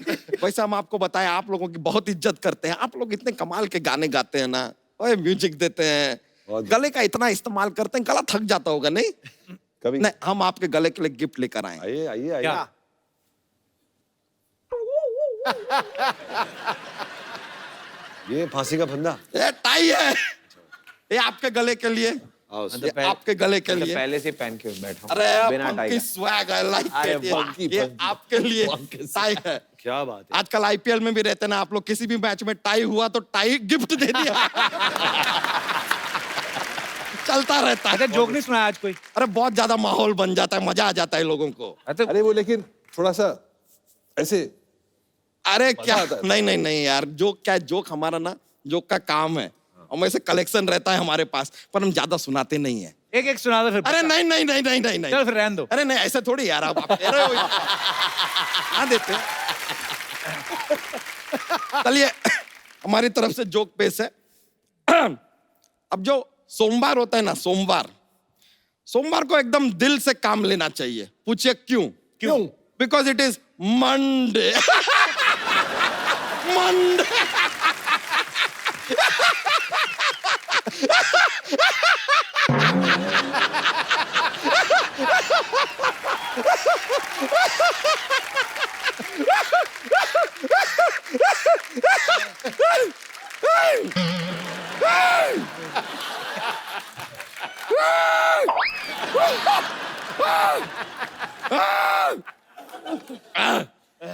वैसे हम आपको बताएं, आप लोगों की बहुत इज्जत करते हैं। आप लोग इतने कमाल के गाने गाते हैं ना, ओए म्यूजिक देते हैं, गले का इतना इस्तेमाल करते हैं, गला थक जाता होगा नहीं? कभी नहीं, हम आपके गले के लिए गिफ्ट लेकर आए हैं। आइए आइए आइए। क्या? ये फांसी का फंदा। ये टाई है, ये आपके गले के लिए, आओ ये आपके गले के लिए। पहले से पहन के बैठा हूं, अरे बिना टाई फंकी का। स्वैग, आई लाइक अरे इट। funky, ये funky। आपके लिए टाई है। क्या बात है। आजकल आईपीएल में भी रहते हैं ना आप लोग, किसी भी मैच में टाई हुआ तो टाई गिफ्ट दे दिया। चलता रहता अच्छा है। जोक नहीं सुना आज कोई? अरे बहुत ज्यादा माहौल बन जाता है, मजा आ जाता है लोगों को। अरे वो लेकिन थोड़ा सा ऐसे अरे क्या, आता है। नहीं नहीं नहीं यार, जोक क्या, जोक हमारा ना, जोक का काम है, हम ऐसे कलेक्शन रहता है हमारे पास, पर हम ज्यादा सुनाते नहीं है। एक एक सुना दो फिर। अरे नहीं नहीं नहीं नहीं नहीं नहीं, चल फिर रहने दो। अरे नहीं ऐसे थोड़ी यार, आप कह रहे हो हाँ देते। चलिए हमारी तरफ से जोक पेश है। अब जो सोमवार होता है ना, सोमवार को एकदम दिल से काम लेना चाहिए। पूछिए क्यों? क्यों? Because it is Monday. Monday.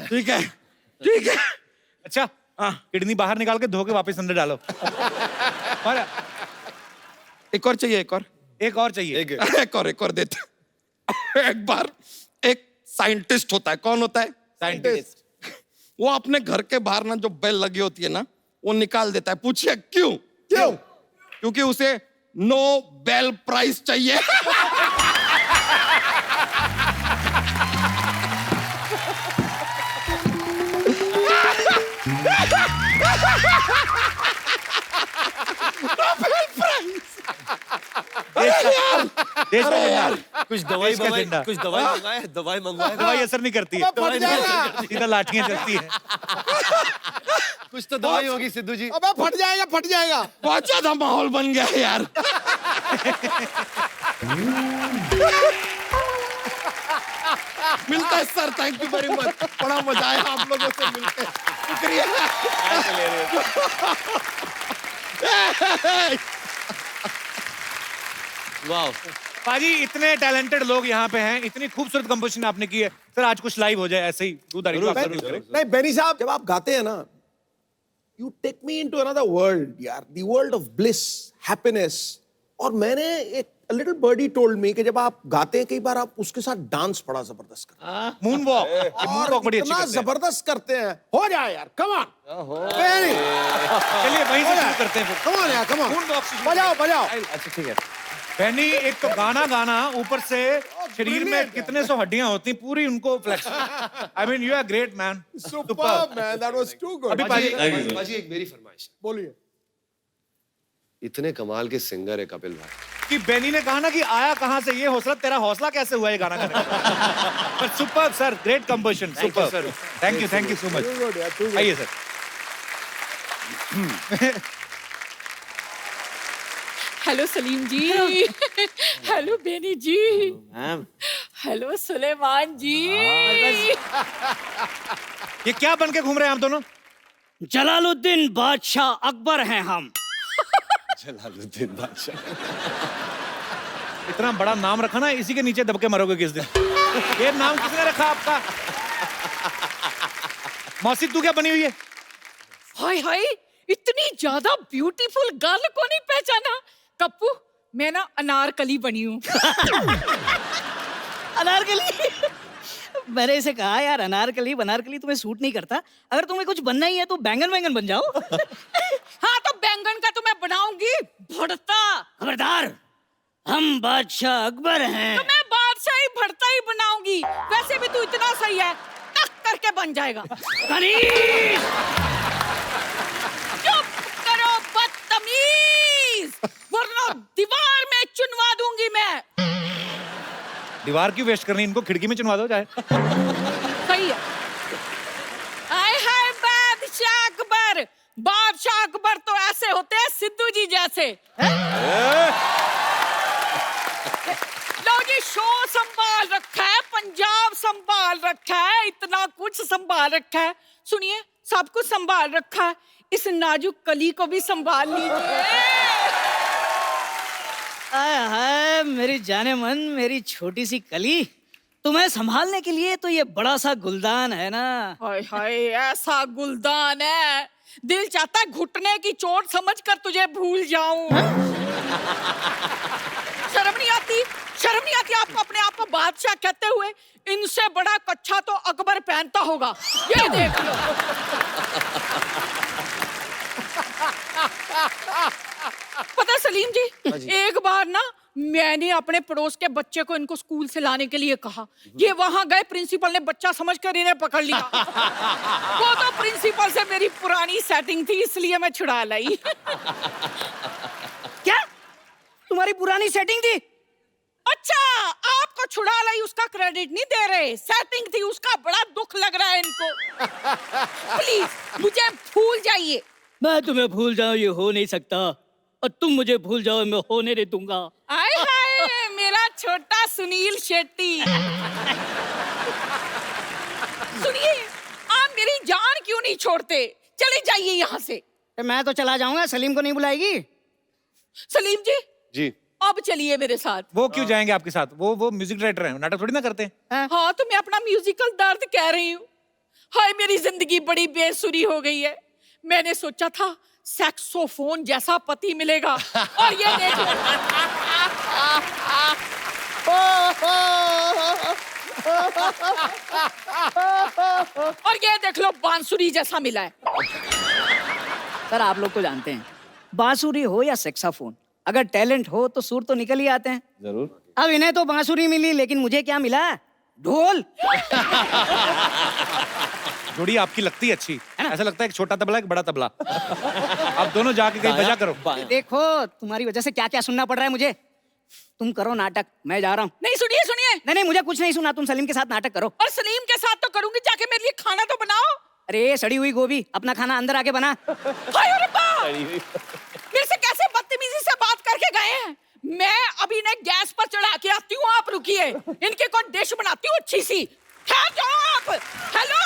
ठीक है ठीक है। अच्छा किडनी बाहर निकाल के धो के वापस अंदर डालो। और एक और चाहिए, एक और चाहिए। एक और देते। एक बार एक साइंटिस्ट होता है। कौन होता है? साइंटिस्ट। वो अपने घर के बाहर ना जो बेल लगी होती है ना, वो निकाल देता है। पूछिए क्यों? क्यों? क्योंकि उसे नोबेल प्राइज चाहिए। देश का झंडा। कुछ दवाई देश का मंगाए, झंडा। कुछ दवाई मंगाए, दवाई मंगवाए। दवाई असर नहीं करती है, फट जाएगा। सीधा लाठियां चलती है। कुछ तो दवाई होगी सिद्धू जी। अबे फट जाएगा, फट जाएगा। बहुत ज्यादा माहौल बन गया है यार। मिलता है sir, thank you very much. बड़ा मजा आया आप लोगों से मिलकर, शुक्रिया। वाह। पाजी इतने टैलेंटेड लोग यहाँ पे हैं, इतनी खूबसूरत कंपोजिशन आपने की है। सर आज कुछ लाइव हो जाए ऐसे ही। नहीं बेनी साहब, जब आप गाते हैं ना, you take me into another world यार, the world of bliss, happiness. और मैंने एक लिटिल बर्डी टोल्ड मी कि जब आप गाते हैं कई बार आप उसके साथ डांस बड़ा जबरदस्त करते हैं। मून वॉक बड़ी अच्छी इतना करते हैं। जबरदस्त करते हैं। हो जाए यार, कम ऑन। चलिए वहीं से शुरू करते हैं फिर। कम ऑन यार, कम ऑन। मून वॉक से शुरू बजाओ बजाओ। अच्छा ठीक है। बहनी एक तो गाना ऊपर से शरीर में brilliant कितने सौ हड्डियां होती हैं, पूरी उनको flex. I mean you are great man. Superb man, that was too good. अभी पाजी पाजी एक मेरी फरमाइश। बोलिए। इतने कमाल के सिंगर है कपिल भाई। कि बेनी ने कहा ना कि आया कहां से ये हौसला, तेरा हौसला कैसे हुआ ये गाना करने का? पर super sir, great composition, super sir. Thank you so much. Too good यार, too good. आइए सर। हेलो सलीम जी। हेलो बेनी जी। हेलो सुलेमान जी। ये क्या बन के घूम रहे हैं आप दोनों? जलालुद्दीन बादशाह अकबर हैं हम। जलालुद्दीन बादशाह। इतना बड़ा नाम रखा ना, इसी के नीचे दबके मरोगे किस दिन। ये नाम किसने रखा आपका? मौसी तू क्या बनी हुई है? हाय हाय, इतनी ज्यादा ब्यूटीफुल गर्ल को नहीं पहचाना? कप्पू, मैं ना अनारकली बनी हूँ। अनारकली? मैंने इसे कहा यार, अनारकली बनारकली तुम्हें सूट नहीं करता। अगर तुम्हें कुछ बनना ही है तो बैंगन बन जाओ। हाँ तो बैंगन का तो मैं बनाऊंगी भड़ता। खबरदार, हम बादशाह अकबर हैं। तो मैं बादशाही भड़ता ही बनाऊंगी। वैसे भी तू इतना सही है, टक करके बन जाएगा। चुप करो बदतमीज, वरना दीवार में चुनवा दूंगी मैं। दीवार क्यों वेस्ट करनी, इनको खिड़की में चुनवा दो चाहे। सही है। आय हाय बादशाह अकबर, बादशाह अकबर तो ऐसे होते हैं सिद्धू जी जैसे। लो जी, शो संभाल रखा है, पंजाब संभाल रखा है, इतना कुछ संभाल रखा है। सुनिए, सब कुछ संभाल रखा है, इस नाजुक कली को भी संभाल लीजिए। आय हाय मेरी जाने मन, मेरी छोटी सी कली, तुम्हें संभालने के लिए तो ये बड़ा सा गुलदान है ना। हाय हाय, ऐसा गुलदान है, दिल चाहता है घुटने की चोट समझकर तुझे भूल जाऊं। शर्म नहीं आती, शर्म नहीं आती आपको अपने आप को बादशाह कहते हुए? इनसे बड़ा कच्छा तो अकबर पहनता होगा, ये देख लो। पता सलीम जी, एक बार ना मैंने अपने पड़ोस के बच्चे को इनको स्कूल से लाने के लिए कहा। ये वहां गए, प्रिंसिपल ने बच्चा समझकर इन्हें पकड़ लिया। वो तो प्रिंसिपल से मेरी पुरानी सेटिंग थी, इसलिए मैं छुड़ा लाई। क्या तुम्हारी पुरानी सेटिंग थी? अच्छा, आपको छुड़ा लाई उसका क्रेडिट नहीं दे रहे, सेटिंग थी उसका बड़ा दुख लग रहा है इनको। प्लीज मुझे भूल जाइए। मैं तुम्हें भूल जाऊं ये हो नहीं सकता, और तुम मुझे भूल जाओ मैं होने नहीं दूंगा। आय हाय मेरा छोटा सुनील शेट्टी। सुनिए, आप मेरी जान क्यों नहीं छोड़ते? चले जाइए यहाँ से। मैं तो चला जाऊंगा, सलीम को नहीं बुलाएगी? सलीम जी, जी अब चलिए मेरे साथ। वो क्यों जाएंगे आपके साथ? वो म्यूजिक डायरेक्टर हैं, नाटक थोड़ी ना करते हैं। हाँ, तो मैं अपना म्यूजिकल दर्द कह रही हूँ। हाय मेरी जिंदगी बड़ी बेसुरी हो गई है। मैंने सोचा था सैक्सोफोन जैसा पति मिलेगा, और ये देख लो। और ये देख लो, बांसुरी जैसा मिला है। सर आप लोग तो जानते हैं, बांसुरी हो या सेक्साफोन, अगर टैलेंट हो तो सुर तो निकल ही आते हैं। जरूर। अब इन्हें तो बांसुरी मिली, लेकिन मुझे क्या मिला? ढोल। जोड़ी आपकी लगती है अच्छी, ऐसा लगता है एक छोटा तबला एक बड़ा तबला। आप दोनों जाके कहीं बजा करो। देखो तुम्हारी वजह से क्या क्या सुनना पड़ रहा है मुझे। तुम करो नाटक, मैं जा रहा हूँ। नहीं सुनिए सुनिए। नहीं नहीं, मुझे कुछ नहीं सुना, तुम सलीम के साथ नाटक करो। और सलीम के साथ तो करूंगी, जाके मेरे लिए खाना तो बनाओ। अरे सड़ी हुई गोभी, अपना खाना अंदर आके बना। हाय रब्बा, मेरे से कैसे बदतमीजी से बात करके गए हैं। मैं अभी ने गैस पर चढ़ा के आती हूँ, आप रुकिए, इनके को डिश बनाती हूँ अच्छी सी। ठहर जाओ आप। हेलो